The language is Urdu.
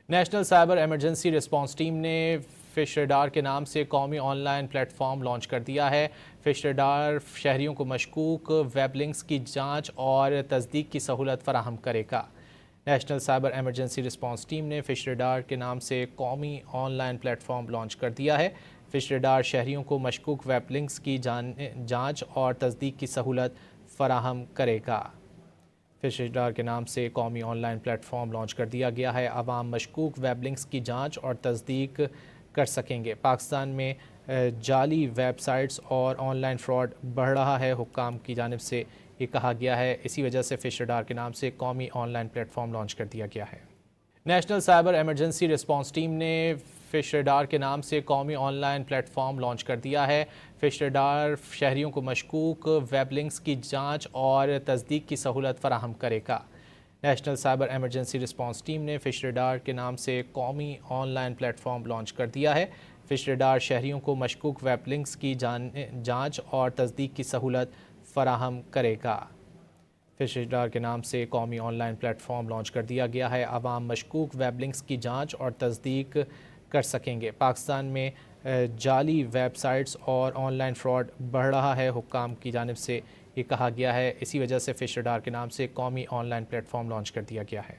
National cyber emergency response team نے فش ریڈار کے نام سے قومی online platform launch کر دیا ہے۔ فش ریڈار شہریوں کو مشکوک ویب لنکس کی جانچ اور تصدیق کی سہولت فراہم کرے گا۔ National cyber emergency response team نے فش ریڈار کے نام سے قومی online platform launch کر دیا ہے۔ فش ریڈار شہریوں کو مشکوک ویب لنکس کی جانچ اور تصدیق کی سہولت فراہم کرے گا۔ فش ریڈار کے نام سے قومی online platform launch کر دیا گیا ہے۔ عوام مشکوک ویب لنکس کی جانچ اور تصدیق کر سکیں گے۔ پاکستان میں جعلی ویب سائٹس اور آن لائن فراڈ بڑھ رہا ہے، حکام کی جانب سے یہ کہا گیا ہے۔ اسی وجہ سے فش ریڈار کے نام سے قومی online platform launch کر دیا گیا ہے۔ National cyber emergency response team نے فش ریڈار کے نام سے قومی online platform launch کر دیا ہے۔ فش ریڈار شہریوں کو مشکوک ویب لنکس کی جانچ اور تصدیق کی سہولت فراہم کرے گا۔ National cyber emergency response team نے فش ریڈار کے نام سے قومی online platform launch کر دیا ہے۔ فش ریڈار شہریوں کو مشکوک ویب لنکس کی جانچ اور تصدیق کی سہولت فراہم کرے گا۔ فش ریڈار کے نام سے قومی online platform launch کر دیا گیا ہے۔ عوام مشکوک ویب لنکس کی جانچ اور تصدیق کر سکیں گے۔ پاکستان میں جعلی ویب سائٹس اور آن لائن فراڈ بڑھ رہا ہے، حکام کی جانب سے یہ کہا گیا ہے۔ اسی وجہ سے فش ریڈار کے نام سے قومی online platform launch کر دیا گیا ہے۔